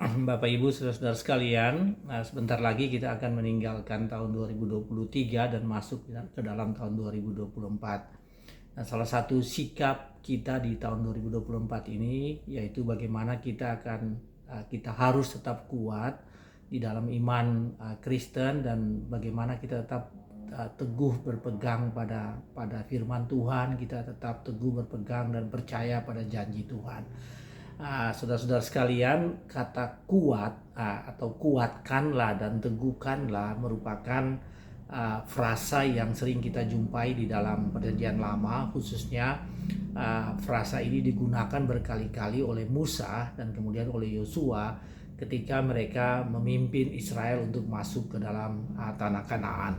Bapak Ibu saudara-saudara sekalian, sebentar lagi kita akan meninggalkan tahun 2023 dan masuk ke dalam tahun 2024. Nah, salah satu sikap kita di tahun 2024 ini yaitu bagaimana kita harus tetap kuat di dalam iman Kristen, dan bagaimana kita tetap teguh berpegang pada firman Tuhan, kita tetap teguh berpegang dan percaya pada janji Tuhan. Saudara-saudara sekalian, kata kuat atau kuatkanlah dan teguhkanlah merupakan frasa yang sering kita jumpai di dalam Perjanjian Lama, khususnya frasa ini digunakan berkali-kali oleh Musa dan kemudian oleh Yosua ketika mereka memimpin Israel untuk masuk ke dalam tanah Kanaan.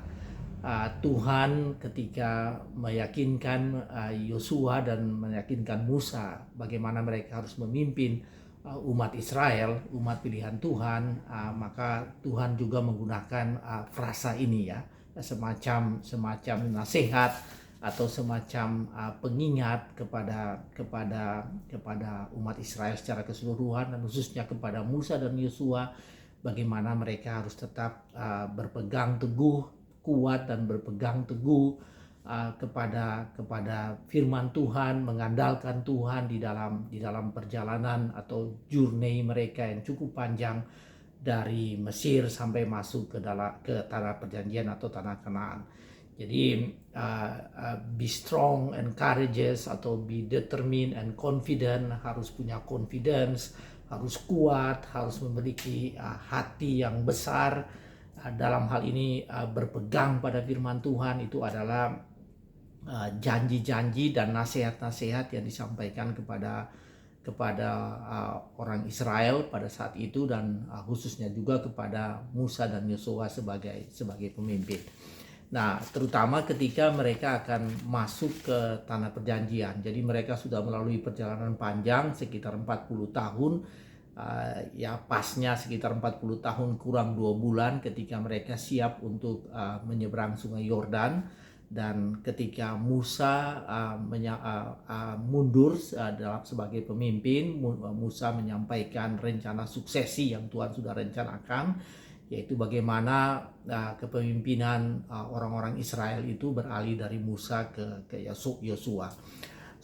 Tuhan ketika meyakinkan Yosua dan meyakinkan Musa bagaimana mereka harus memimpin umat Israel, umat pilihan Tuhan, maka Tuhan juga menggunakan frasa ini, ya, semacam nasihat atau semacam pengingat kepada umat Israel secara keseluruhan, dan khususnya kepada Musa dan Yosua bagaimana mereka harus tetap berpegang teguh, kuat dan berpegang teguh kepada firman Tuhan, mengandalkan Tuhan di dalam perjalanan atau journey mereka yang cukup panjang dari Mesir sampai masuk ke tanah perjanjian atau tanah Kanaan. Jadi be strong and courageous atau be determined and confident, harus punya confidence, harus kuat, harus memiliki hati yang besar. Dalam hal ini berpegang pada firman Tuhan itu adalah janji-janji dan nasihat-nasihat yang disampaikan kepada orang Israel pada saat itu, dan khususnya juga kepada Musa dan Yosua sebagai pemimpin. Nah, terutama ketika mereka akan masuk ke tanah perjanjian. Jadi mereka sudah melalui perjalanan panjang sekitar 40 tahun. Ya pasnya sekitar 40 tahun kurang 2 bulan ketika mereka siap untuk menyeberang sungai Yordan. Dan ketika Musa mundur sebagai pemimpin, Musa menyampaikan rencana suksesi yang Tuhan sudah rencanakan, yaitu bagaimana kepemimpinan orang-orang Israel itu beralih dari Musa ke Yosua.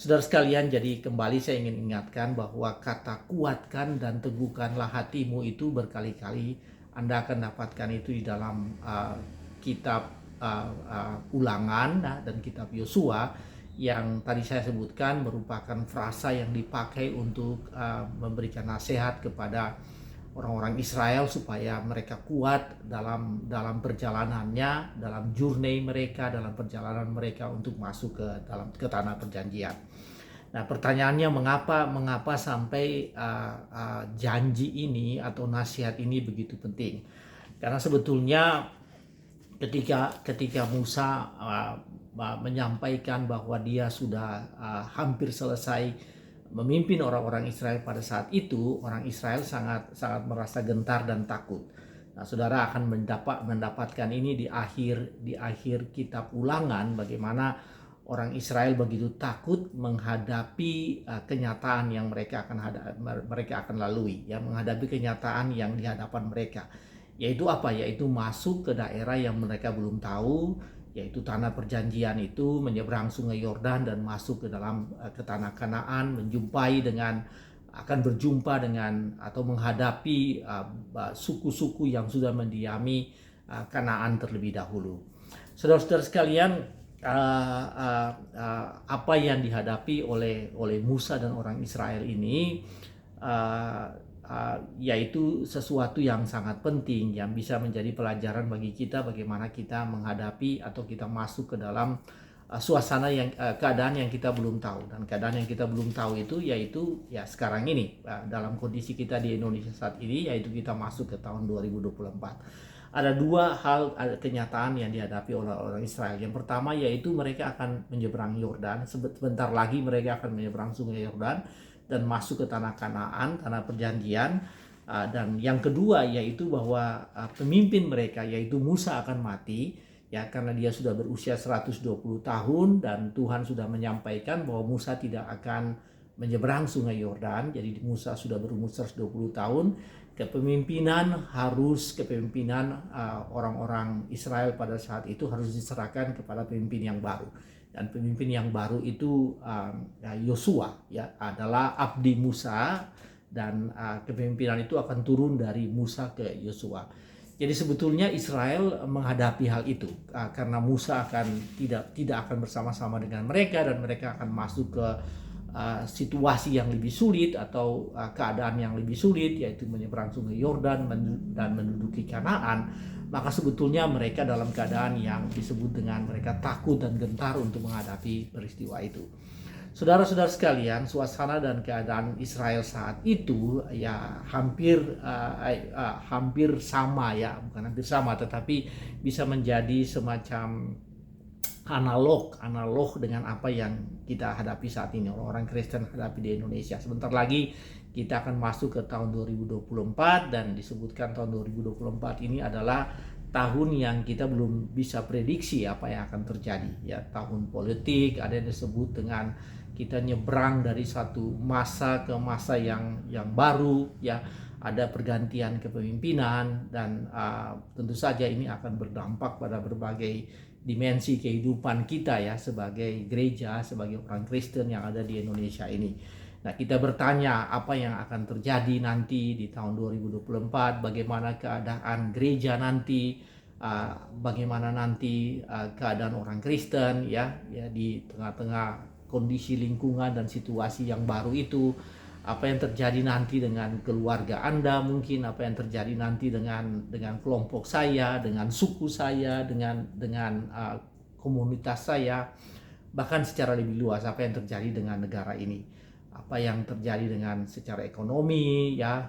Saudara sekalian, jadi kembali saya ingin ingatkan bahwa kata kuatkan dan teguhkanlah hatimu itu berkali-kali Anda akan dapatkan itu di dalam kitab Ulangan dan kitab Yosua, yang tadi saya sebutkan merupakan frasa yang dipakai untuk memberikan nasihat kepada orang-orang Israel supaya mereka kuat dalam perjalanannya, dalam journey mereka, dalam perjalanan mereka untuk masuk ke tanah perjanjian. Nah, pertanyaannya mengapa sampai janji ini atau nasihat ini begitu penting? Karena sebetulnya ketika Musa menyampaikan bahwa dia sudah hampir selesai memimpin orang-orang Israel pada saat itu, orang Israel sangat merasa gentar dan takut. Nah, saudara akan mendapatkan ini di akhir kitab Ulangan, bagaimana orang Israel begitu takut menghadapi kenyataan yang mereka akan lalui, ya, menghadapi kenyataan yang di hadapan mereka. Yaitu apa? Yaitu masuk ke daerah yang mereka belum tahu, yaitu tanah perjanjian itu, menyeberang sungai Yordan dan masuk ke tanah Kanaan, akan berjumpa dengan atau menghadapi suku-suku yang sudah mendiami Kanaan terlebih dahulu. Saudara-saudara sekalian, apa yang dihadapi oleh Musa dan orang Israel ini yaitu sesuatu yang sangat penting yang bisa menjadi pelajaran bagi kita bagaimana kita menghadapi atau kita masuk ke dalam suasana keadaan yang kita belum tahu. Dan keadaan yang kita belum tahu itu yaitu ya sekarang ini, dalam kondisi kita di Indonesia saat ini, yaitu kita masuk ke tahun 2024. Ada dua hal, kenyataan yang dihadapi oleh orang Israel. Yang pertama yaitu mereka akan menyeberang Yordan. Sebentar lagi mereka akan menyeberang sungai Yordan dan masuk ke tanah Kanaan, tanah perjanjian. Dan yang kedua yaitu bahwa pemimpin mereka yaitu Musa akan mati, ya, karena dia sudah berusia 120 tahun dan Tuhan sudah menyampaikan bahwa Musa tidak akan menyeberang sungai Yordan. Jadi Musa sudah berumur 120 tahun. Kepemimpinan orang-orang Israel pada saat itu harus diserahkan kepada pemimpin yang baru. Dan pemimpin yang baru itu Yosua ya, adalah abdi Musa, dan kepemimpinan itu akan turun dari Musa ke Yosua. Jadi sebetulnya Israel menghadapi hal itu karena Musa tidak akan bersama-sama dengan mereka, dan mereka akan masuk ke situasi yang lebih sulit atau keadaan yang lebih sulit, yaitu menyeberang sungai Yordan dan menduduki Kanaan. Maka sebetulnya mereka dalam keadaan yang disebut dengan mereka takut dan gentar untuk menghadapi peristiwa itu. Saudara-saudara sekalian, suasana dan keadaan Israel saat itu ya hampir sama ya, bukan hampir sama, tetapi bisa menjadi semacam analog dengan apa yang kita hadapi saat ini, orang-orang Kristen hadapi di Indonesia. Sebentar lagi kita akan masuk ke tahun 2024, dan disebutkan tahun 2024 ini adalah tahun yang kita belum bisa prediksi apa yang akan terjadi ya, tahun politik. Ada yang disebut dengan kita nyebrang dari satu masa ke masa yang baru ya, ada pergantian kepemimpinan, dan tentu saja ini akan berdampak pada berbagai dimensi kehidupan kita ya, sebagai gereja, sebagai orang Kristen yang ada di Indonesia ini. Nah, kita bertanya apa yang akan terjadi nanti di tahun 2024, bagaimana keadaan gereja nanti, bagaimana nanti keadaan orang Kristen ya di tengah-tengah kondisi lingkungan dan situasi yang baru itu. Apa yang terjadi nanti dengan keluarga Anda, mungkin apa yang terjadi nanti dengan kelompok saya, dengan suku saya, dengan komunitas saya, bahkan secara lebih luas apa yang terjadi dengan negara ini, apa yang terjadi dengan secara ekonomi ya,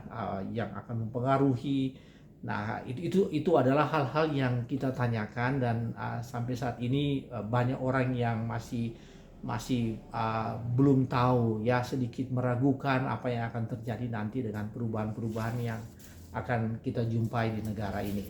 yang akan mempengaruhi. Nah, itu adalah hal-hal yang kita tanyakan, dan sampai saat ini banyak orang yang masih belum tahu ya, sedikit meragukan apa yang akan terjadi nanti dengan perubahan-perubahan yang akan kita jumpai di negara ini.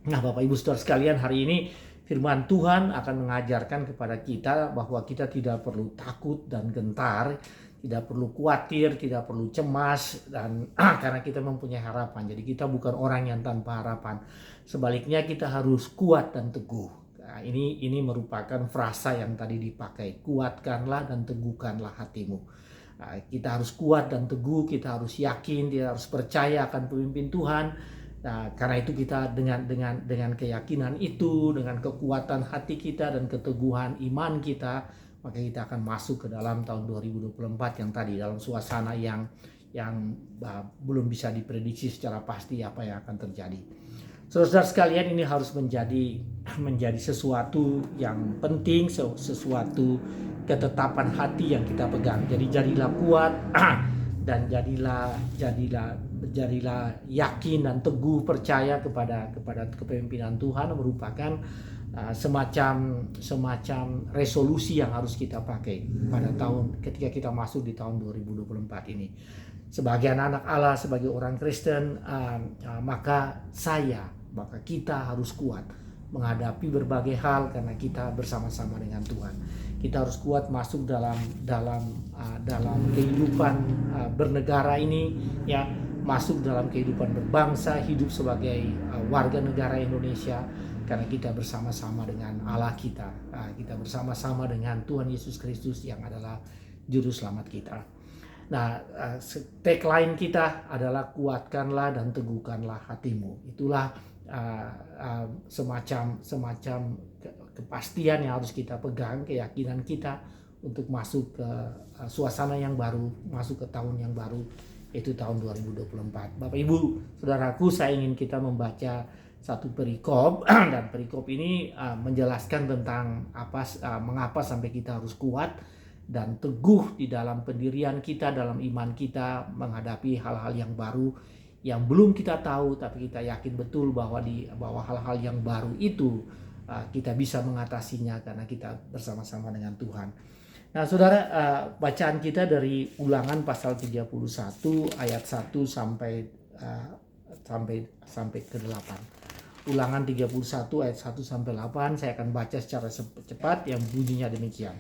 Nah, Bapak Ibu Saudara sekalian, hari ini firman Tuhan akan mengajarkan kepada kita bahwa kita tidak perlu takut dan gentar, tidak perlu khawatir, tidak perlu cemas, dan karena kita mempunyai harapan. Jadi kita bukan orang yang tanpa harapan. Sebaliknya kita harus kuat dan teguh. Nah, ini merupakan frasa yang tadi dipakai, kuatkanlah dan teguhkanlah hatimu. Nah, kita harus kuat dan teguh, kita harus yakin, kita harus percaya akan pemimpin Tuhan. Nah, karena itu kita dengan keyakinan itu, dengan kekuatan hati kita dan keteguhan iman kita, maka kita akan masuk ke dalam tahun 2024 yang tadi dalam suasana yang belum bisa diprediksi secara pasti apa yang akan terjadi. Saudara-saudara sekalian, ini harus menjadi sesuatu yang penting, sesuatu ketetapan hati yang kita pegang. Jadi jadilah kuat dan jadilah yakin dan teguh percaya kepada kepemimpinan Tuhan, merupakan semacam resolusi yang harus kita pakai pada tahun ketika kita masuk di tahun 2024 ini. Sebagai anak Allah, sebagai orang Kristen, maka kita harus kuat menghadapi berbagai hal karena kita bersama-sama dengan Tuhan. Kita harus kuat masuk dalam kehidupan bernegara ini ya, masuk dalam kehidupan berbangsa, hidup sebagai warga negara Indonesia, karena kita bersama-sama dengan Allah kita. Kita bersama-sama dengan Tuhan Yesus Kristus yang adalah juru selamat kita. Nah, tagline kita adalah kuatkanlah dan teguhkanlah hatimu. Itulah semacam kepastian yang harus kita pegang, keyakinan kita untuk masuk ke suasana yang baru, masuk ke tahun yang baru, yaitu tahun 2024. Bapak Ibu Saudaraku, saya ingin kita membaca satu perikop dan perikop ini menjelaskan tentang mengapa sampai kita harus kuat dan teguh di dalam pendirian kita, dalam iman kita menghadapi hal-hal yang baru yang belum kita tahu, tapi kita yakin betul bahwa hal-hal yang baru itu kita bisa mengatasinya karena kita bersama-sama dengan Tuhan. Nah, Saudara, bacaan kita dari Ulangan pasal 31 ayat 1 sampai ke 8. Ulangan 31 ayat 1 sampai 8 saya akan baca secara cepat yang bunyinya demikian.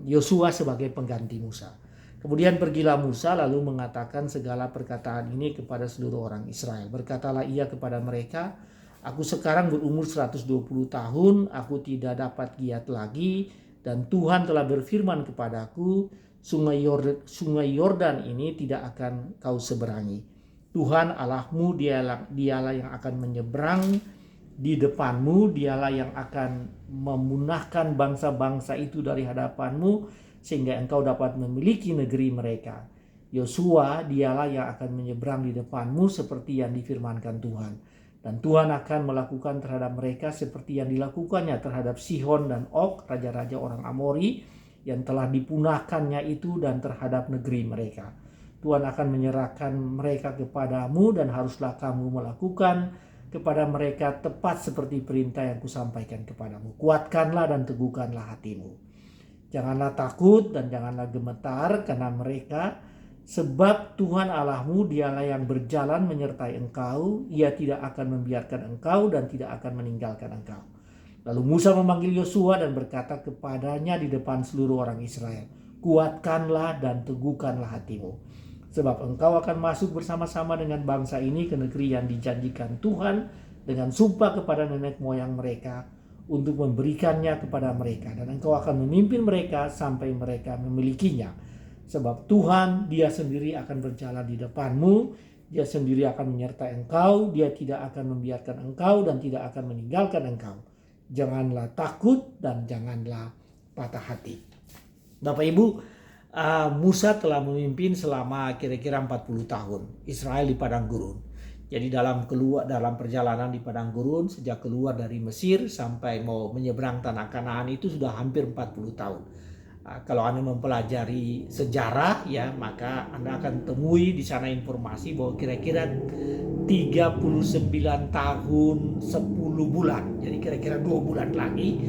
Yosua sebagai pengganti Musa. Kemudian pergilah Musa lalu mengatakan segala perkataan ini kepada seluruh orang Israel. Berkatalah ia kepada mereka, aku sekarang berumur 120 tahun, aku tidak dapat giat lagi, dan Tuhan telah berfirman kepadaku, sungai Yordan ini tidak akan kau seberangi. Tuhan Allahmu dialah yang akan menyeberang di depanmu, dialah yang akan memunahkan bangsa-bangsa itu dari hadapanmu, sehingga engkau dapat memiliki negeri mereka. Yosua dialah yang akan menyeberang di depanmu seperti yang difirmankan Tuhan. Dan Tuhan akan melakukan terhadap mereka seperti yang dilakukannya terhadap Sihon dan Og, raja-raja orang Amori, yang telah dipunahkannya itu, dan terhadap negeri mereka. Tuhan akan menyerahkan mereka kepadamu, dan haruslah kamu melakukan kepada mereka tepat seperti perintah yang kusampaikan kepadamu. Kuatkanlah dan teguhkanlah hatimu. Janganlah takut dan janganlah gemetar karena mereka, sebab Tuhan Allahmu dialah yang berjalan menyertai engkau, ia tidak akan membiarkan engkau dan tidak akan meninggalkan engkau. Lalu Musa memanggil Yosua dan berkata kepadanya di depan seluruh orang Israel, kuatkanlah dan teguhkanlah hatimu, sebab engkau akan masuk bersama-sama dengan bangsa ini ke negeri yang dijanjikan Tuhan dengan sumpah kepada nenek moyang mereka, untuk memberikannya kepada mereka, dan engkau akan memimpin mereka sampai mereka memilikinya. Sebab Tuhan, dia sendiri akan berjalan di depanmu, dia sendiri akan menyertai engkau, dia tidak akan membiarkan engkau dan tidak akan meninggalkan engkau. Janganlah takut dan janganlah patah hati. Bapak Ibu, Musa telah memimpin selama kira-kira 40 tahun Israel di padang gurun. Jadi dalam perjalanan di padang gurun, sejak keluar dari Mesir sampai mau menyeberang tanah Kanaan itu sudah hampir 40 tahun. Kalau Anda mempelajari sejarah ya, maka Anda akan temui di sana informasi bahwa kira-kira 39 tahun 10 bulan. Jadi kira-kira 2 bulan lagi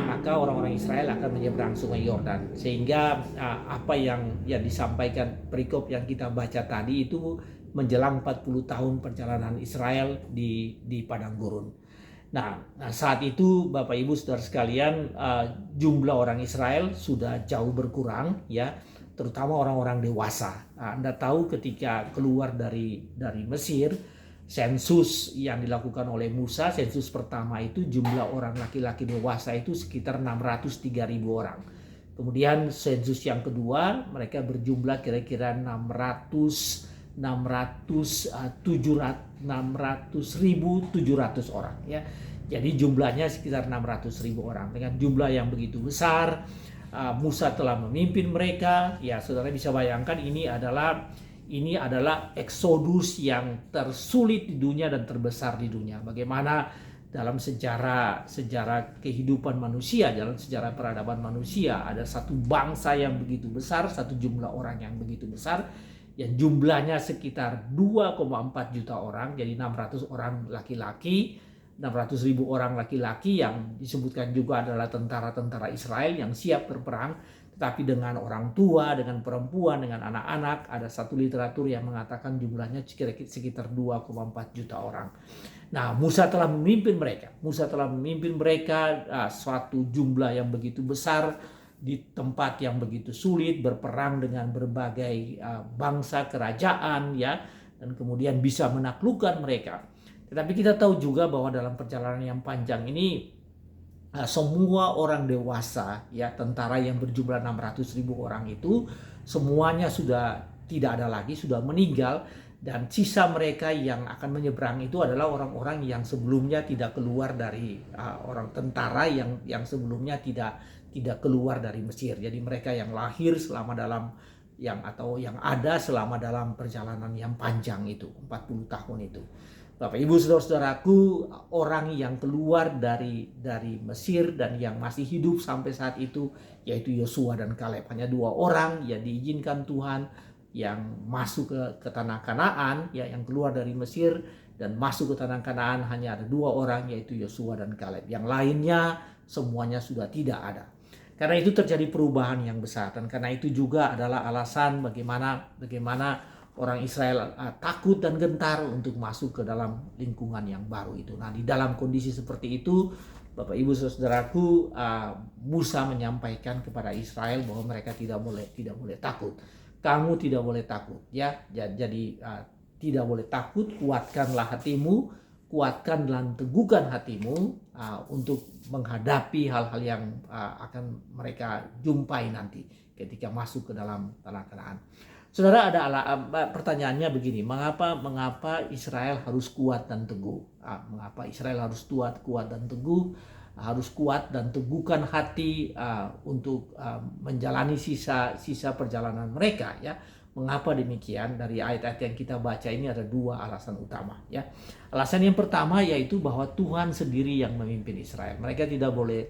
maka orang-orang Israel akan menyeberang sungai Yordan. Sehingga apa yang disampaikan perikop yang kita baca tadi itu menjelang 40 tahun perjalanan Israel di padang gurun. Nah, saat itu Bapak Ibu Saudara sekalian, jumlah orang Israel sudah jauh berkurang ya, terutama orang-orang dewasa. Anda tahu ketika keluar dari Mesir, sensus yang dilakukan oleh Musa, sensus pertama itu jumlah orang laki-laki dewasa itu sekitar 603.000 orang. Kemudian sensus yang kedua mereka berjumlah kira-kira 600.700 orang ya. Jadi jumlahnya sekitar 600.000 orang. Dengan jumlah yang begitu besar, Musa telah memimpin mereka. Ya, saudara bisa bayangkan ini adalah eksodus yang tersulit di dunia dan terbesar di dunia. Bagaimana dalam sejarah kehidupan manusia, dalam sejarah peradaban manusia, ada satu bangsa yang begitu besar, satu jumlah orang yang begitu besar, yang jumlahnya sekitar 2,4 juta orang, jadi 600 orang laki-laki, 600.000 orang laki-laki yang disebutkan juga adalah tentara-tentara Israel yang siap berperang, tetapi dengan orang tua, dengan perempuan, dengan anak-anak. Ada satu literatur yang mengatakan jumlahnya sekitar 2,4 juta orang. Nah, Musa telah memimpin mereka suatu jumlah yang begitu besar di tempat yang begitu sulit, berperang dengan berbagai bangsa kerajaan ya, dan kemudian bisa menaklukkan mereka. Tetapi kita tahu juga bahwa dalam perjalanan yang panjang ini semua orang dewasa ya, tentara yang berjumlah 600.000 orang itu semuanya sudah tidak ada lagi, sudah meninggal, dan sisa mereka yang akan menyeberang itu adalah orang-orang yang sebelumnya tidak keluar dari orang tentara yang sebelumnya tidak keluar dari Mesir. Jadi mereka yang lahir selama yang ada selama dalam perjalanan yang panjang itu, 40 tahun itu. Bapak Ibu Saudara-saudaraku, orang yang keluar dari Mesir dan yang masih hidup sampai saat itu yaitu Yosua dan Kaleb. Hanya 2 orang yang diizinkan Tuhan yang masuk ke tanah Kanaan ya, yang keluar dari Mesir dan masuk ke tanah Kanaan hanya ada 2 orang yaitu Yosua dan Kaleb. Yang lainnya semuanya sudah tidak ada. Karena itu terjadi perubahan yang besar, dan karena itu juga adalah alasan bagaimana orang Israel takut dan gentar untuk masuk ke dalam lingkungan yang baru itu. Nah, di dalam kondisi seperti itu Bapak Ibu Saudaraku, Musa menyampaikan kepada Israel bahwa mereka tidak boleh takut. Kamu tidak boleh takut, ya. Jadi tidak boleh takut, kuatkanlah hatimu, kuatkan dan teguhkan hatimu untuk menghadapi hal-hal yang akan mereka jumpai nanti ketika masuk ke dalam tanah Kanaan. Saudara, ada pertanyaannya begini, mengapa Israel harus kuat dan teguh? Mengapa Israel harus kuat dan teguh? Harus kuat dan teguhkan hati untuk menjalani sisa perjalanan mereka, ya. Mengapa demikian? Dari ayat-ayat yang kita baca ini ada dua alasan utama, ya. Alasan yang pertama yaitu bahwa Tuhan sendiri yang memimpin Israel. Mereka tidak boleh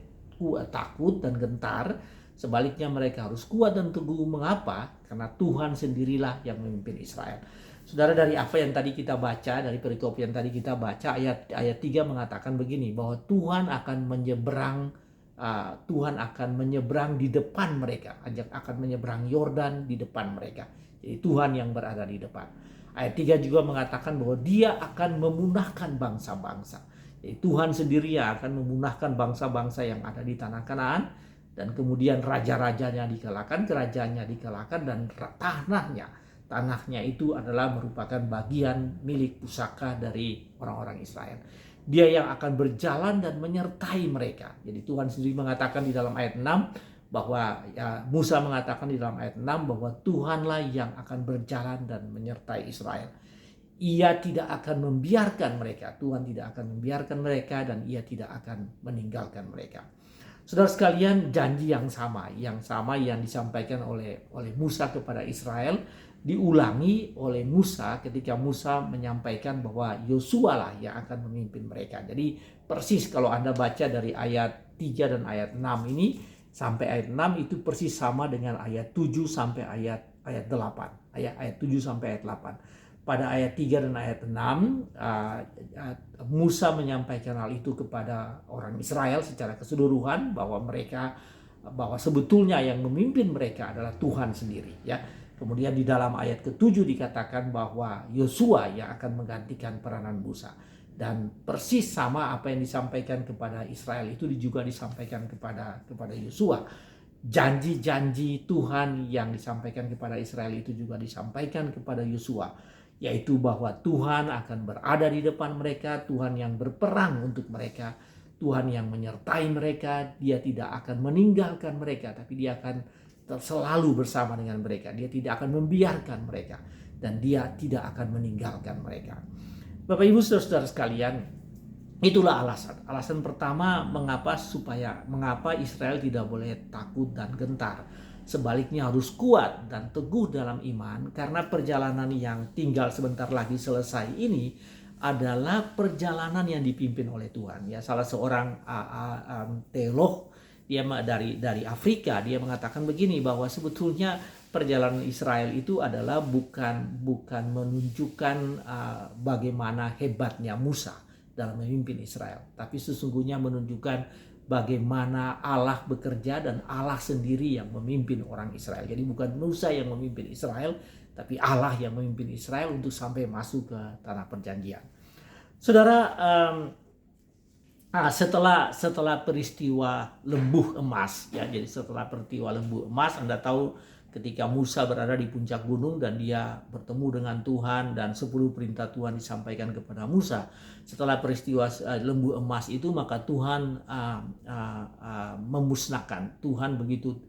takut dan gentar. Sebaliknya mereka harus kuat dan teguh. Mengapa? Karena Tuhan sendirilah yang memimpin Israel. Saudara, dari apa yang tadi kita baca, dari perikop yang tadi kita baca, ayat 3 mengatakan begini, bahwa Tuhan akan menyeberang di depan mereka, akan menyeberang Yordan di depan mereka. Jadi Tuhan yang berada di depan. Ayat 3 juga mengatakan bahwa Dia akan memunahkan bangsa-bangsa. Jadi Tuhan sendiri yang akan memunahkan bangsa-bangsa yang ada di tanah Kanaan, dan kemudian raja-rajanya dikalahkan, kerajaannya dikalahkan, dan tanahnya itu adalah merupakan bagian milik pusaka dari orang-orang Israel. Dia yang akan berjalan dan menyertai mereka. Jadi Tuhan sendiri mengatakan di dalam ayat 6 bahwa Musa mengatakan di dalam ayat 6 bahwa Tuhanlah yang akan berjalan dan menyertai Israel. Ia tidak akan membiarkan mereka, Tuhan tidak akan membiarkan mereka, dan Ia tidak akan meninggalkan mereka. Saudara sekalian, janji yang sama yang disampaikan oleh Musa kepada Israel diulangi oleh Musa ketika Musa menyampaikan bahwa Yosua lah yang akan memimpin mereka. Jadi persis kalau Anda baca dari ayat 3 dan ayat 6 ini sampai ayat 6 itu persis sama dengan ayat 7 sampai ayat 8. Ayat 7 sampai ayat 8. Pada ayat 3 dan ayat 6 Musa menyampaikan hal itu kepada orang Israel secara keseluruhan bahwa sebetulnya yang memimpin mereka adalah Tuhan sendiri, ya. Kemudian di dalam ayat ke-7 dikatakan bahwa Yosua yang akan menggantikan peranan Musa. Dan persis sama apa yang disampaikan kepada Israel itu juga disampaikan kepada Yosua. Janji-janji Tuhan yang disampaikan kepada Israel itu juga disampaikan kepada Yosua, yaitu bahwa Tuhan akan berada di depan mereka, Tuhan yang berperang untuk mereka, Tuhan yang menyertai mereka. Dia tidak akan meninggalkan mereka, tapi Dia akan selalu bersama dengan mereka. Dia tidak akan membiarkan mereka, dan Dia tidak akan meninggalkan mereka. Bapak Ibu Saudara sekalian, itulah alasan pertama mengapa Israel tidak boleh takut dan gentar. Sebaliknya harus kuat dan teguh dalam iman, karena perjalanan yang tinggal sebentar lagi selesai ini adalah perjalanan yang dipimpin oleh Tuhan. Ya, salah seorang teolog, dia dari Afrika, dia mengatakan begini, bahwa sebetulnya perjalanan Israel itu adalah bukan menunjukkan bagaimana hebatnya Musa dalam memimpin Israel, tapi sesungguhnya menunjukkan bagaimana Allah bekerja dan Allah sendiri yang memimpin orang Israel. Jadi bukan Musa yang memimpin Israel, tapi Allah yang memimpin Israel untuk sampai masuk ke tanah perjanjian. Saudara, setelah peristiwa lembuh emas, ya, jadi setelah peristiwa lembuh emas, Anda tahu ketika Musa berada di puncak gunung dan dia bertemu dengan Tuhan dan 10 perintah Tuhan disampaikan kepada Musa. Setelah peristiwa lembu emas itu, maka Tuhan memusnahkan. Tuhan begitu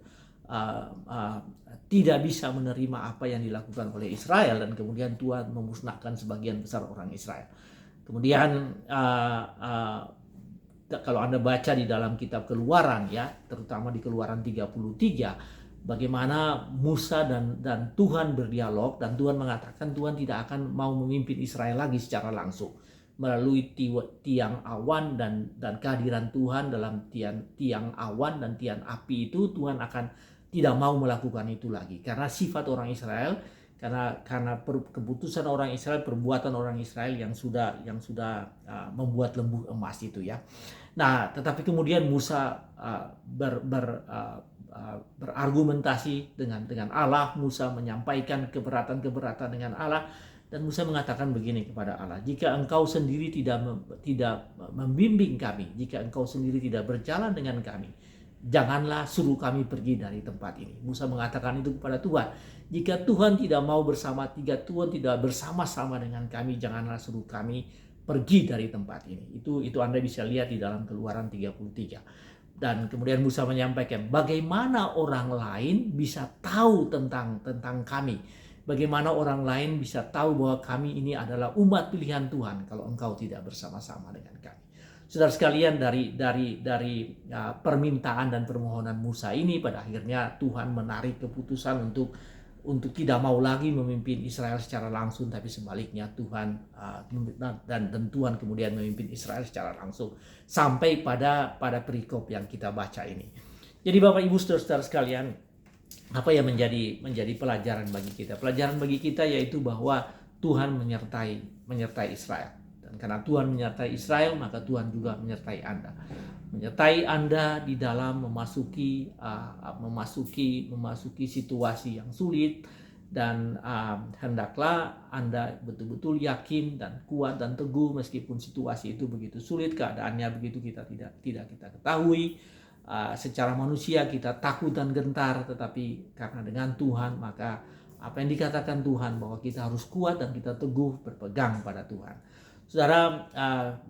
tidak bisa menerima apa yang dilakukan oleh Israel, dan kemudian Tuhan memusnahkan sebagian besar orang Israel. Kemudian kalau Anda baca di dalam kitab Keluaran, ya, terutama di Keluaran 33, bagaimana Musa dan Tuhan berdialog, dan Tuhan mengatakan Tuhan tidak akan mau memimpin Israel lagi secara langsung. Melalui tiang awan dan kehadiran Tuhan dalam tiang awan dan tiang api itu, Tuhan akan tidak mau melakukan itu lagi. Karena sifat orang Israel, karena keputusan orang Israel, perbuatan orang Israel yang sudah membuat lembu emas itu, ya. Nah, tetapi kemudian Musa berargumentasi dengan Allah. Musa menyampaikan keberatan-keberatan dengan Allah, dan Musa mengatakan begini kepada Allah, jika engkau sendiri tidak membimbing kami, jika engkau sendiri tidak berjalan dengan kami, janganlah suruh kami pergi dari tempat ini. Musa mengatakan itu kepada Tuhan. Jika Tuhan tidak mau jika Tuhan tidak bersama-sama dengan kami, janganlah suruh kami pergi dari tempat ini. Itu Anda bisa lihat di dalam Keluaran 33. Dan kemudian Musa menyampaikan, bagaimana orang lain bisa tahu tentang kami? Bagaimana orang lain bisa tahu bahwa kami ini adalah umat pilihan Tuhan kalau engkau tidak bersama-sama dengan kami? Saudara sekalian, dari permintaan dan permohonan Musa ini, pada akhirnya Tuhan menarik keputusan untuk tidak mau lagi memimpin Israel secara langsung, tapi sebaliknya Tuhan dan Tuhan kemudian memimpin Israel secara langsung sampai pada perikop yang kita baca ini. Jadi Bapak Ibu saudara sekalian, apa yang menjadi pelajaran bagi kita? Pelajaran bagi kita yaitu bahwa Tuhan menyertai Israel. Dan karena Tuhan menyertai Israel, maka Tuhan juga menyertai Anda. Menyertai Anda di dalam memasuki situasi yang sulit, dan hendaklah Anda betul-betul yakin dan kuat dan teguh meskipun situasi itu begitu sulit, keadaannya begitu kita tidak kita ketahui. Secara manusia kita takut dan gentar, tetapi karena dengan Tuhan, maka apa yang dikatakan Tuhan bahwa kita harus kuat dan kita teguh berpegang pada Tuhan. Saudara,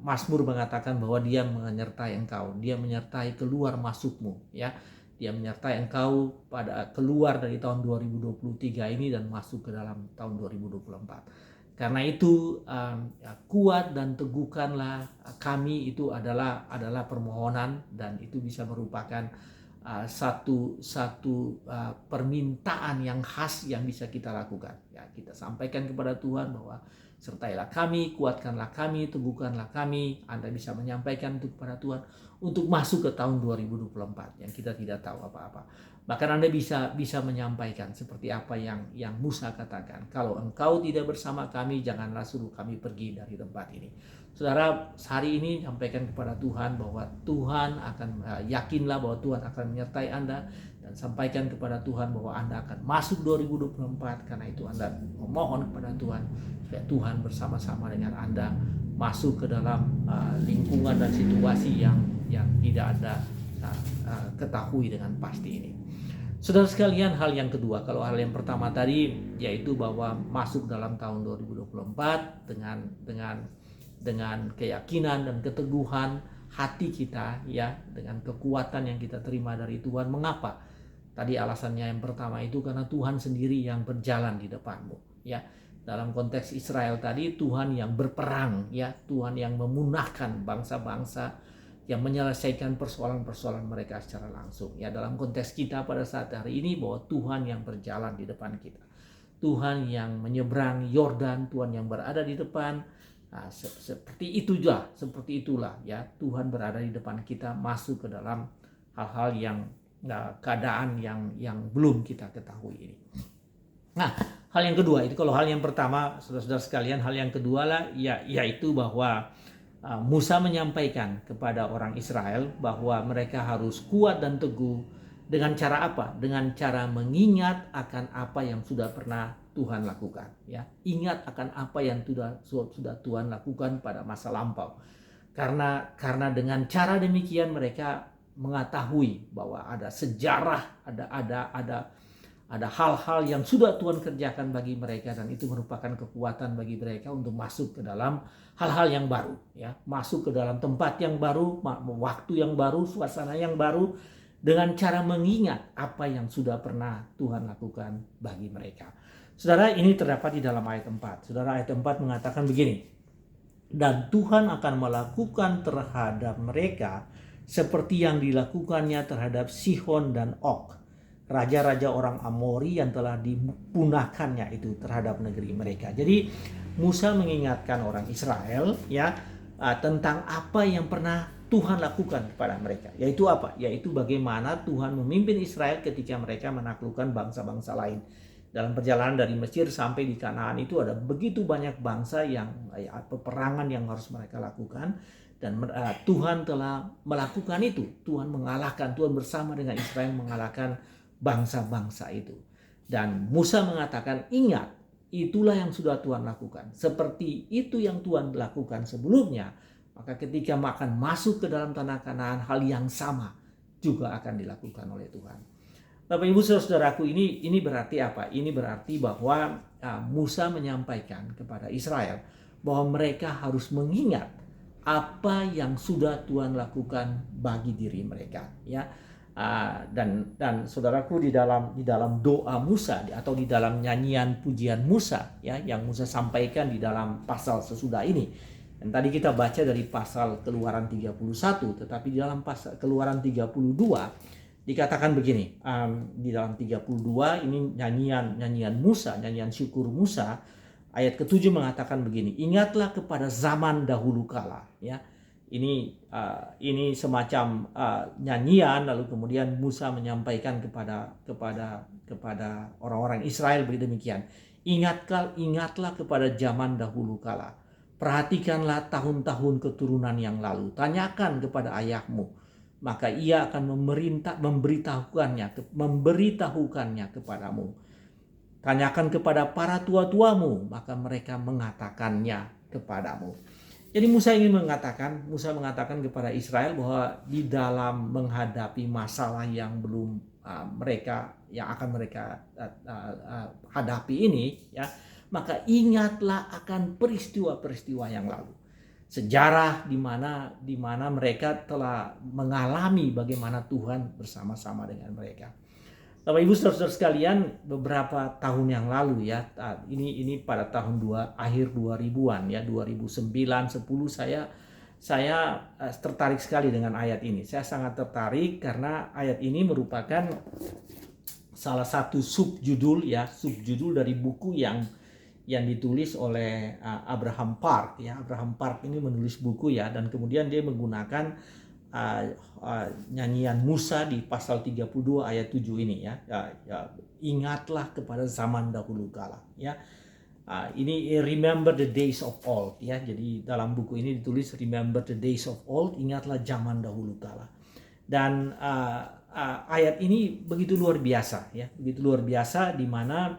Mazmur mengatakan bahwa Dia menyertai engkau, Dia menyertai keluar masukmu, ya. Dia menyertai engkau pada keluar dari tahun 2023 ini dan masuk ke dalam tahun 2024. Karena itu kuat dan teguhkanlah kami, itu adalah permohonan, dan itu bisa merupakan satu permintaan yang khas yang bisa kita lakukan. Ya, kita sampaikan kepada Tuhan bahwa sertailah kami, kuatkanlah kami, teguhkanlah kami. Anda bisa menyampaikan itu kepada Tuhan untuk masuk ke tahun 2024 yang kita tidak tahu apa-apa. Bahkan Anda bisa menyampaikan seperti apa yang Musa katakan. Kalau engkau tidak bersama kami, janganlah suruh kami pergi dari tempat ini. Saudara, hari ini sampaikan kepada Tuhan bahwa Tuhan akan, yakinlah bahwa Tuhan akan menyertai Anda, dan sampaikan kepada Tuhan bahwa Anda akan masuk 2024. Karena itu Anda memohon kepada Tuhan supaya Tuhan bersama-sama dengan Anda masuk ke dalam lingkungan dan situasi yang tidak Anda ketahui dengan pasti ini. Saudara sekalian, hal yang kedua, kalau hal yang pertama tadi yaitu bahwa masuk dalam tahun 2024 dengan keyakinan dan keteguhan hati kita, ya, dengan kekuatan yang kita terima dari Tuhan. Mengapa? Tadi alasannya yang pertama itu karena Tuhan sendiri yang berjalan di depanmu, ya. Dalam konteks Israel tadi, Tuhan yang berperang, ya, Tuhan yang memunahkan bangsa-bangsa, yang menyelesaikan persoalan-persoalan mereka secara langsung. Ya, dalam konteks kita pada saat hari ini, bahwa Tuhan yang berjalan di depan kita, Tuhan yang menyeberang Yordan, Tuhan yang berada di depan. Nah, seperti itulah ya, Tuhan berada di depan kita, masuk ke dalam hal-hal yang keadaan yang belum kita ketahui ini. Nah, hal yang kedua itu, kalau hal yang pertama saudara-saudara sekalian, hal yang kedua lah yaitu bahwa Musa menyampaikan kepada orang Israel bahwa mereka harus kuat dan teguh. Dengan cara apa? Dengan cara mengingat akan apa yang sudah pernah Tuhan lakukan. Ya, ingat akan apa yang sudah Tuhan lakukan pada masa lampau. Karena dengan cara demikian mereka mengetahui bahwa ada sejarah, ada hal-hal yang sudah Tuhan kerjakan bagi mereka, dan itu merupakan kekuatan bagi mereka untuk masuk ke dalam hal-hal yang baru, ya, masuk ke dalam tempat yang baru, waktu yang baru, suasana yang baru, dengan cara mengingat apa yang sudah pernah Tuhan lakukan bagi mereka. Saudara, ini terdapat di dalam ayat 4. Saudara, ayat 4 mengatakan begini, dan Tuhan akan melakukan terhadap mereka seperti yang dilakukannya terhadap Sihon dan Og, raja-raja orang Amori yang telah dipunahkannya itu terhadap negeri mereka. Jadi Musa mengingatkan orang Israel, ya, tentang apa yang pernah Tuhan lakukan kepada mereka. Yaitu apa? Yaitu bagaimana Tuhan memimpin Israel ketika mereka menaklukkan bangsa-bangsa lain. Dalam perjalanan dari Mesir sampai di Kanaan itu ada begitu banyak bangsa yang peperangan yang harus mereka lakukan. Dan Tuhan telah melakukan itu. Tuhan mengalahkan, Tuhan bersama dengan Israel mengalahkan bangsa-bangsa itu. Dan Musa mengatakan, ingat, itulah yang sudah Tuhan lakukan. Seperti itu yang Tuhan lakukan sebelumnya, maka ketika akan masuk ke dalam tanah Kanaan, hal yang sama juga akan dilakukan oleh Tuhan. Bapak Ibu Saudaraku, ini berarti apa? Ini berarti bahwa Musa menyampaikan kepada Israel bahwa mereka harus mengingat apa yang sudah Tuhan lakukan bagi diri mereka, ya. Dan saudaraku, di dalam doa Musa atau di dalam nyanyian pujian Musa, ya, yang Musa sampaikan di dalam pasal sesudah ini. Dan tadi kita baca dari pasal Keluaran 31, tetapi di dalam pasal Keluaran 32 dikatakan begini, di dalam 32 ini nyanyian Musa, nyanyian syukur Musa, ayat ke-7 mengatakan begini, ingatlah kepada zaman dahulu kala, ya. Ini semacam nyanyian, lalu kemudian Musa menyampaikan kepada orang-orang Israel demikian, ingatlah kepada zaman dahulu kala, perhatikanlah tahun-tahun keturunan yang lalu, tanyakan kepada ayahmu, maka ia akan memberitahukannya kepadamu. Tanyakan kepada para tua-tuamu, maka mereka mengatakannya kepadamu. Jadi Musa mengatakan kepada Israel bahwa di dalam menghadapi masalah yang belum akan mereka hadapi ini, ya, maka ingatlah akan peristiwa-peristiwa yang lalu. Sejarah di mana mereka telah mengalami bagaimana Tuhan bersama-sama dengan mereka. Bapak Ibu Saudara sekalian, beberapa tahun yang lalu, ya, ini pada tahun akhir 2000-an, ya, 2009 10 saya tertarik sekali dengan ayat ini. Saya sangat tertarik karena ayat ini merupakan salah satu subjudul dari buku yang ditulis oleh Abraham Park, ya. Abraham Park ini menulis buku, ya, dan kemudian dia menggunakan nyanyian Musa di pasal 32 ayat 7 ini, ya. Ingatlah kepada zaman dahulu kala, ya. Ini remember the days of old, ya. Jadi dalam buku ini ditulis remember the days of old, ingatlah zaman dahulu kala. Dan ayat ini begitu luar biasa, ya. Begitu luar biasa di mana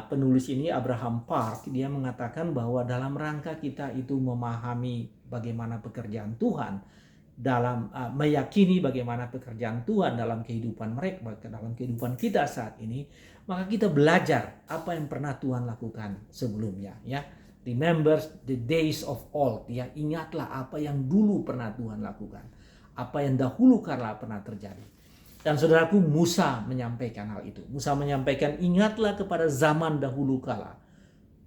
penulis ini Abraham Park dia mengatakan bahwa dalam rangka kita itu memahami bagaimana pekerjaan Tuhan, dalam meyakini bagaimana pekerjaan Tuhan dalam kehidupan mereka, dalam kehidupan kita saat ini, maka kita belajar apa yang pernah Tuhan lakukan sebelumnya, ya. Remember the days of old, ya. Ingatlah apa yang dulu pernah Tuhan lakukan, apa yang dahulu kala pernah terjadi. Dan saudaraku, Musa menyampaikan hal itu. Musa menyampaikan, ingatlah kepada zaman dahulu kala,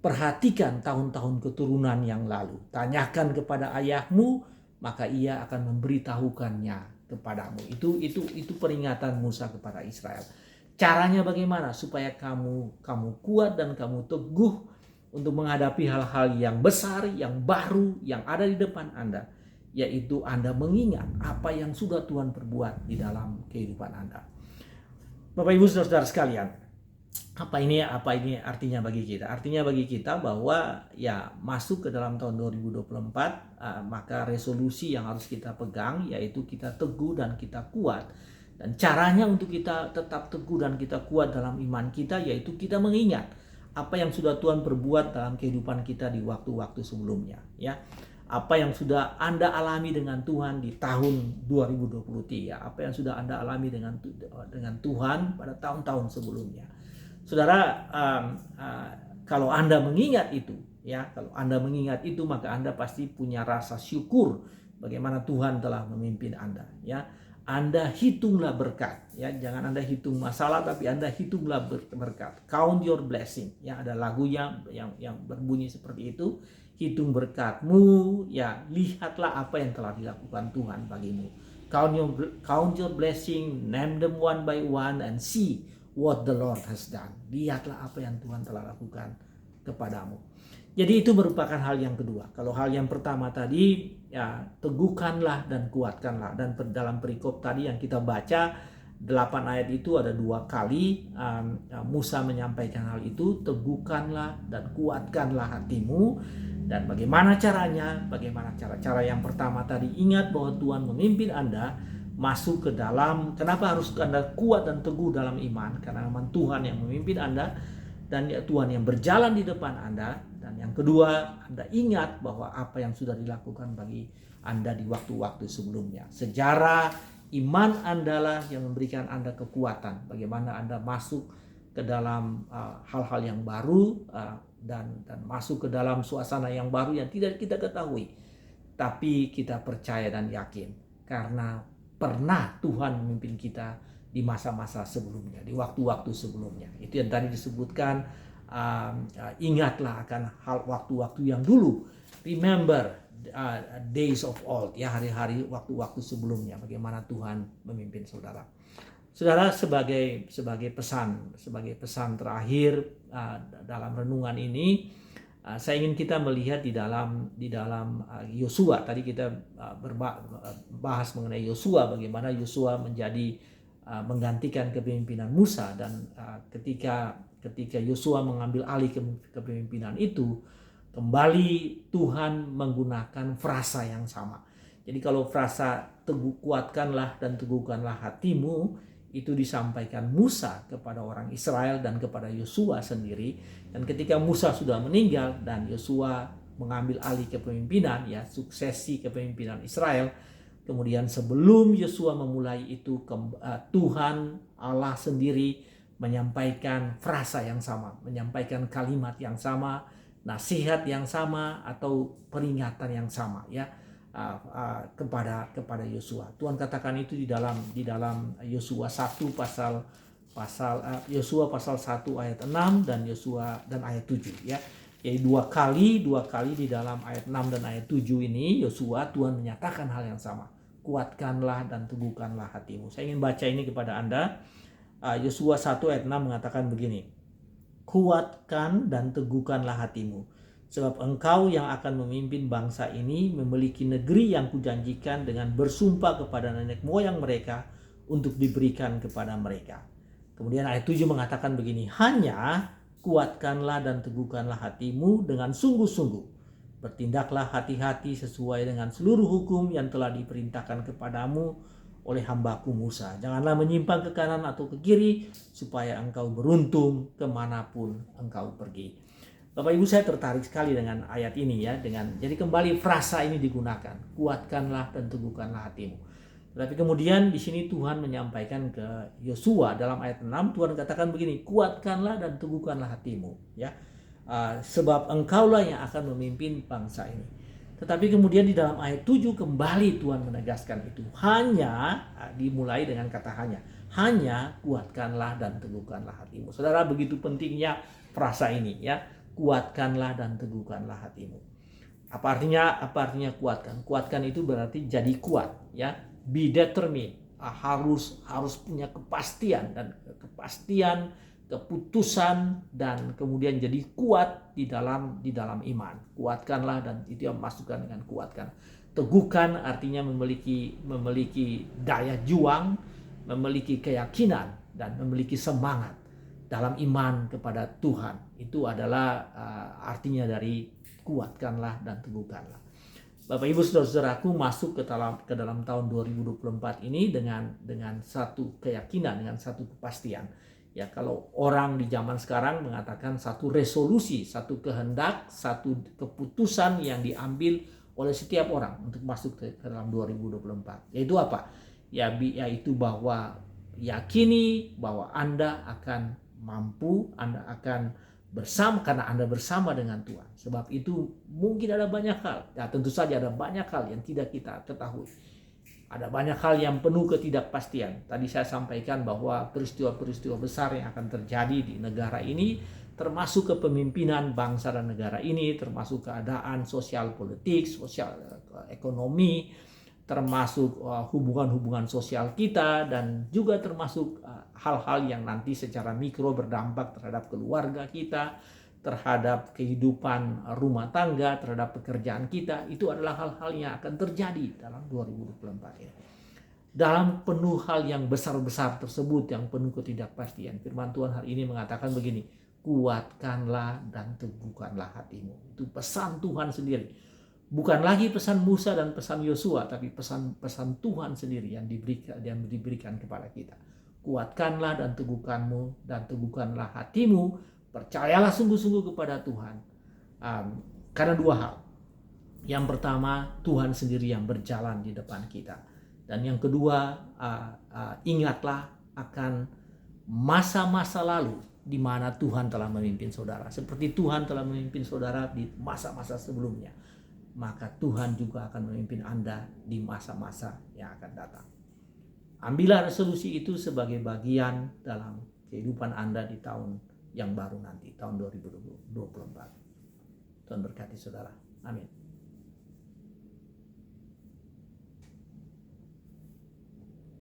perhatikan tahun-tahun keturunan yang lalu, tanyakan kepada ayahmu, maka ia akan memberitahukannya kepadamu. Itu peringatan Musa kepada Israel. Caranya bagaimana supaya kamu kuat dan kamu teguh untuk menghadapi hal-hal yang besar, yang baru, yang ada di depan Anda, yaitu Anda mengingat apa yang sudah Tuhan perbuat di dalam kehidupan Anda. Bapak Ibu Saudara sekalian, apa ini artinya bagi kita? Artinya bagi kita bahwa, ya, masuk ke dalam tahun 2024, maka resolusi yang harus kita pegang yaitu kita teguh dan kita kuat. Dan caranya untuk kita tetap teguh dan kita kuat dalam iman kita yaitu kita mengingat apa yang sudah Tuhan perbuat dalam kehidupan kita di waktu-waktu sebelumnya, ya. Apa yang sudah Anda alami dengan Tuhan di tahun 2023, apa yang sudah Anda alami dengan Tuhan pada tahun-tahun sebelumnya. Saudara, kalau Anda mengingat itu, ya, maka Anda pasti punya rasa syukur bagaimana Tuhan telah memimpin Anda, ya. Anda hitunglah berkat, ya. Jangan Anda hitung masalah, tapi Anda hitunglah berkat. Count your blessing, ya. Ada lagu yang berbunyi seperti itu. Hitung berkatmu, ya. Lihatlah apa yang telah dilakukan Tuhan bagimu. Count your blessing, name them one by one, and see what the Lord has done. Lihatlah apa yang Tuhan telah lakukan kepadamu. Jadi itu merupakan hal yang kedua. Kalau hal yang pertama tadi, ya, teguhkanlah dan kuatkanlah. Dan dalam perikop tadi yang kita baca 8 ayat itu ada 2 kali Musa menyampaikan hal itu, teguhkanlah dan kuatkanlah hatimu. Dan bagaimana caranya? Bagaimana cara yang pertama tadi, ingat bahwa Tuhan memimpin Anda masuk ke dalam, kenapa harus Anda kuat dan teguh dalam iman? Karena memang Tuhan yang memimpin Anda dan Tuhan yang berjalan di depan Anda. Dan yang kedua, Anda ingat bahwa apa yang sudah dilakukan bagi Anda di waktu-waktu sebelumnya. Sejarah iman Anda lah yang memberikan Anda kekuatan. Bagaimana Anda masuk ke dalam hal-hal yang baru dan masuk ke dalam suasana yang baru yang tidak kita ketahui. Tapi kita percaya dan yakin karena pernah Tuhan memimpin kita di masa-masa sebelumnya, di waktu-waktu sebelumnya. Itu yang tadi disebutkan, ingatlah akan hal waktu-waktu yang dulu. Remember days of old, ya, hari-hari waktu-waktu sebelumnya, bagaimana Tuhan memimpin saudara. Saudara, sebagai pesan terakhir dalam renungan ini, saya ingin kita melihat di dalam Yosua. Tadi kita bahas mengenai Yosua, bagaimana Yosua menjadi menggantikan kepemimpinan Musa, dan ketika Yosua mengambil alih kepemimpinan itu, kembali Tuhan menggunakan frasa yang sama. Jadi kalau frasa kuatkanlah dan teguhkanlah hatimu itu disampaikan Musa kepada orang Israel dan kepada Yosua sendiri. Dan ketika Musa sudah meninggal dan Yosua mengambil alih kepemimpinan, ya, suksesi kepemimpinan Israel, kemudian sebelum Yosua memulai itu, Tuhan Allah sendiri menyampaikan frasa yang sama, menyampaikan kalimat yang sama, nasihat yang sama, atau peringatan yang sama, ya, kepada Yosua. Tuhan katakan itu di dalam Yosua 1 Yosua pasal 1 ayat 6 dan Yosua dan ayat 7, ya. Jadi dua kali di dalam ayat 6 dan ayat 7 ini Yosua, Tuhan menyatakan hal yang sama. Kuatkanlah dan teguhkanlah hatimu. Saya ingin baca ini kepada Anda. Yosua 1 ayat 6 mengatakan begini. Kuatkan dan teguhkanlah hatimu, sebab engkau yang akan memimpin bangsa ini memiliki negeri yang kujanjikan dengan bersumpah kepada nenek moyang mereka untuk diberikan kepada mereka. Kemudian ayat 7 mengatakan begini. Hanya kuatkanlah dan teguhkanlah hatimu dengan sungguh-sungguh. Bertindaklah hati-hati sesuai dengan seluruh hukum yang telah diperintahkan kepadamu oleh hambaku Musa. Janganlah menyimpang ke kanan atau ke kiri, supaya engkau beruntung kemanapun engkau pergi. Bapak Ibu, saya tertarik sekali dengan ayat ini, ya. Jadi kembali frasa ini digunakan, kuatkanlah dan teguhkanlah hatimu. Tapi kemudian di sini Tuhan menyampaikan ke Yosua dalam ayat 6, Tuhan katakan begini, kuatkanlah dan teguhkanlah hatimu, ya. Sebab engkaulah yang akan memimpin bangsa ini. Tetapi kemudian di dalam ayat 7 kembali Tuhan menegaskan itu. Hanya, dimulai dengan kata hanya kuatkanlah dan teguhkanlah hatimu. Saudara, begitu pentingnya frasa ini, ya. Kuatkanlah dan teguhkanlah hatimu. Apa artinya kuatkan? Kuatkan itu berarti jadi kuat, ya. Be determined. Harus punya kepastian, keputusan, dan kemudian jadi kuat di dalam iman. Kuatkanlah, dan itu yang masukkan dengan kuatkan. Teguhkan artinya memiliki daya juang, memiliki keyakinan, dan memiliki semangat dalam iman kepada Tuhan. Itu adalah artinya dari kuatkanlah dan teguhkanlah. Bapak Ibu saudara-saudaraku, masuk ke dalam tahun 2024 ini dengan satu keyakinan, dengan satu kepastian. Ya, kalau orang di zaman sekarang mengatakan satu resolusi, satu kehendak, satu keputusan yang diambil oleh setiap orang untuk masuk ke dalam 2024. Yaitu apa? Yaitu bahwa yakini bahwa Anda akan mampu, Anda akan bersama, karena Anda bersama dengan Tuhan. Sebab itu mungkin ada banyak hal, ya tentu saja ada banyak hal yang tidak kita ketahui. Ada banyak hal yang penuh ketidakpastian. Tadi saya sampaikan bahwa peristiwa-peristiwa besar yang akan terjadi di negara ini, termasuk kepemimpinan bangsa dan negara ini, termasuk keadaan sosial politik, sosial ekonomi, termasuk hubungan-hubungan sosial kita, dan juga termasuk hal-hal yang nanti secara mikro berdampak terhadap keluarga kita, terhadap kehidupan rumah tangga, terhadap pekerjaan kita. Itu adalah hal-hal yang akan terjadi dalam 2024 ini. dalam penuh hal yang besar-besar tersebut yang penuh ketidakpastian. Firman Tuhan hari ini mengatakan begini, kuatkanlah dan teguhkanlah hatimu. Itu pesan Tuhan sendiri. Bukan lagi pesan Musa dan pesan Yosua, tapi pesan Tuhan sendiri yang diberikan kepada kita. Kuatkanlah dan teguhkanlah hatimu. Percayalah sungguh-sungguh kepada Tuhan. Karena dua hal. Yang pertama, Tuhan sendiri yang berjalan di depan kita. Dan yang kedua, ingatlah akan masa-masa lalu di mana Tuhan telah memimpin saudara. Seperti Tuhan telah memimpin saudara di masa-masa sebelumnya, maka Tuhan juga akan memimpin Anda di masa-masa yang akan datang. Ambillah resolusi itu sebagai bagian dalam kehidupan Anda di tahun yang baru nanti, tahun 2024. Tuhan berkati saudara. Amin.